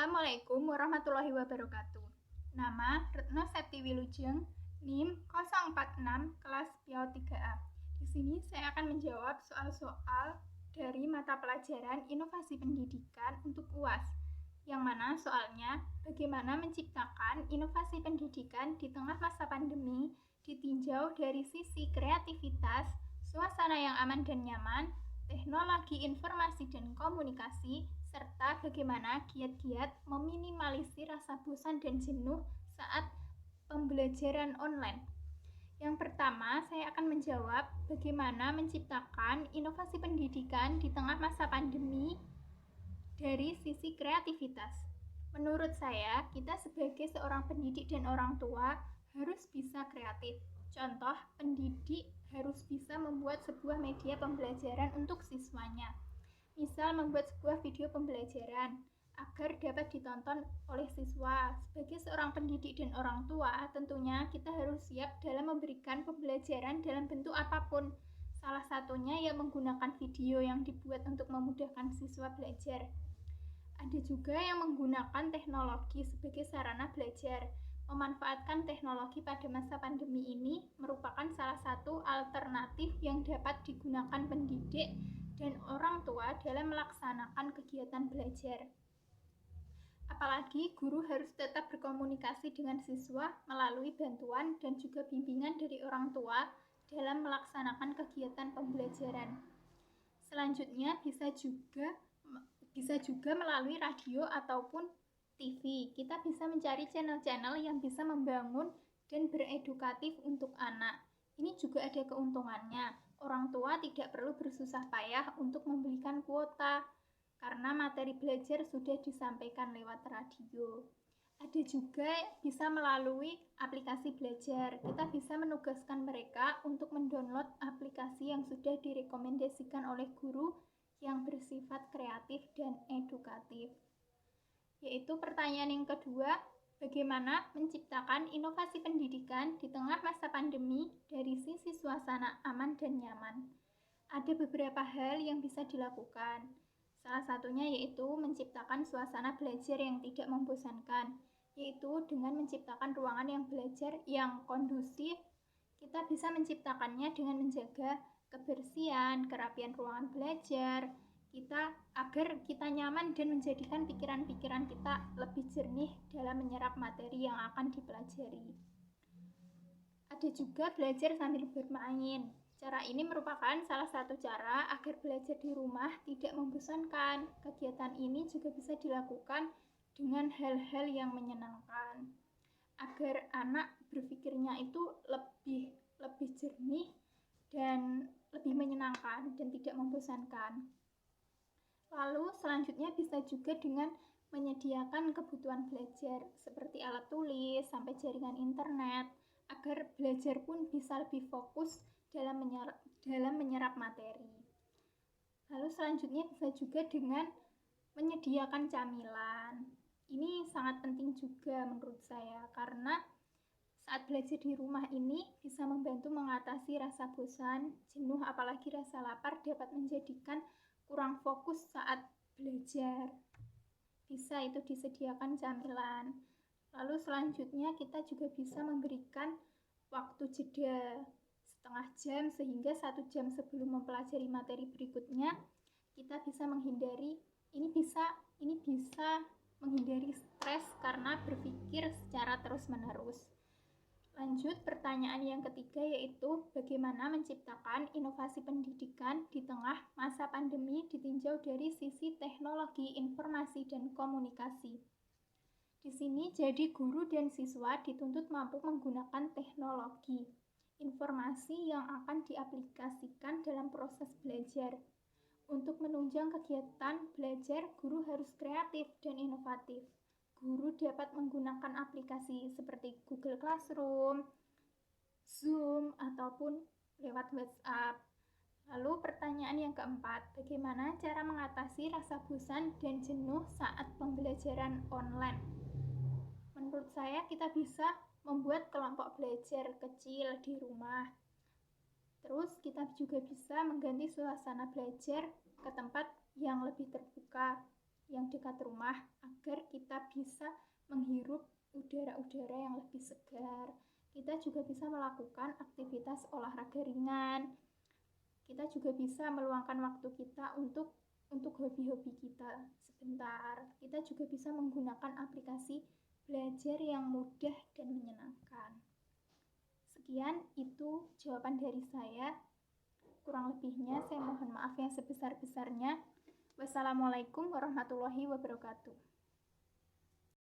Assalamualaikum warahmatullahi wabarakatuh. Nama Retno Septi Wilujeng, NIM 046, kelas PIAO 3A. Di sini saya akan menjawab soal-soal dari mata pelajaran Inovasi Pendidikan untuk UAS, yang mana soalnya bagaimana menciptakan inovasi pendidikan di tengah masa pandemi ditinjau dari sisi kreativitas, suasana yang aman dan nyaman, teknologi informasi dan komunikasi, serta bagaimana giat-giat meminimalisir rasa bosan dan jenuh saat pembelajaran online. Yang pertama, saya akan menjawab bagaimana menciptakan inovasi pendidikan di tengah masa pandemi dari sisi kreativitas. Menurut saya, kita sebagai seorang pendidik dan orang tua harus bisa kreatif. Contoh, pendidik harus bisa membuat sebuah media pembelajaran untuk siswanya. Misal membuat sebuah video pembelajaran agar dapat ditonton oleh siswa. Sebagai seorang pendidik dan orang tua, tentunya kita harus siap dalam memberikan pembelajaran dalam bentuk apapun. Salah satunya ya menggunakan video yang dibuat untuk memudahkan siswa belajar. Ada juga yang menggunakan teknologi sebagai sarana belajar. Memanfaatkan teknologi pada masa pandemi ini merupakan salah satu alternatif yang dapat digunakan pendidik dan orang tua dalam melaksanakan kegiatan belajar. Apalagi guru harus tetap berkomunikasi dengan siswa melalui bantuan dan juga bimbingan dari orang tua dalam melaksanakan kegiatan pembelajaran. Selanjutnya bisa juga melalui radio ataupun TV. Kita bisa mencari channel-channel yang bisa membangun dan beredukatif untuk anak. Ini juga ada keuntungannya. Orang tua tidak perlu bersusah payah untuk membelikan kuota karena materi belajar sudah disampaikan lewat radio. Ada juga bisa melalui aplikasi belajar. Kita bisa menugaskan mereka untuk mendownload aplikasi yang sudah direkomendasikan oleh guru yang bersifat kreatif dan edukatif. Yaitu pertanyaan yang kedua, bagaimana menciptakan inovasi pendidikan di tengah masa pandemi dari sisi suasana aman dan nyaman? Ada beberapa hal yang bisa dilakukan. Salah satunya yaitu menciptakan suasana belajar yang tidak membosankan, yaitu dengan menciptakan ruangan yang belajar yang kondusif. Kita bisa menciptakannya dengan menjaga kebersihan, kerapian ruangan belajar, agar kita nyaman dan menjadikan pikiran-pikiran kita lebih jernih dalam menyerap materi yang akan dipelajari. Ada juga belajar sambil bermain. Cara ini merupakan salah satu cara agar belajar di rumah tidak membosankan. Kegiatan ini juga bisa dilakukan dengan hal-hal yang menyenangkan, agar anak berpikirnya itu lebih jernih dan lebih menyenangkan dan tidak membosankan. Lalu selanjutnya bisa juga dengan menyediakan kebutuhan belajar seperti alat tulis sampai jaringan internet agar belajar pun bisa lebih fokus dalam menyerap materi. Lalu selanjutnya bisa juga dengan menyediakan camilan. Ini sangat penting juga menurut saya karena saat belajar di rumah ini bisa membantu mengatasi rasa bosan, jenuh, apalagi rasa lapar dapat menjadikan kurang fokus saat belajar. Bisa itu disediakan camilan. Lalu selanjutnya kita juga bisa memberikan waktu jeda setengah jam sehingga 1 jam sebelum mempelajari materi berikutnya kita bisa menghindari menghindari stres karena berpikir secara terus-menerus. Lanjut pertanyaan yang ketiga yaitu bagaimana menciptakan inovasi pendidikan di tengah masa pandemi ditinjau dari sisi teknologi informasi dan komunikasi. Di sini jadi guru dan siswa dituntut mampu menggunakan teknologi informasi yang akan diaplikasikan dalam proses belajar. Untuk menunjang kegiatan belajar, guru harus kreatif dan inovatif. Guru dapat menggunakan aplikasi seperti Google Classroom, Zoom, ataupun lewat WhatsApp. Lalu pertanyaan yang keempat, bagaimana cara mengatasi rasa bosan dan jenuh saat pembelajaran online? Menurut saya kita bisa membuat kelompok belajar kecil di rumah. Terus kita juga bisa mengganti suasana belajar ke tempat yang lebih terbuka, yang dekat rumah, agar kita kita bisa menghirup udara-udara yang lebih segar. Kita juga bisa melakukan aktivitas olahraga ringan. Kita juga bisa meluangkan waktu kita untuk hobi-hobi kita sebentar. Kita juga bisa menggunakan aplikasi belajar yang mudah dan menyenangkan. Sekian itu jawaban dari saya. Kurang lebihnya saya mohon maaf yang sebesar-besarnya. Wassalamualaikum warahmatullahi wabarakatuh.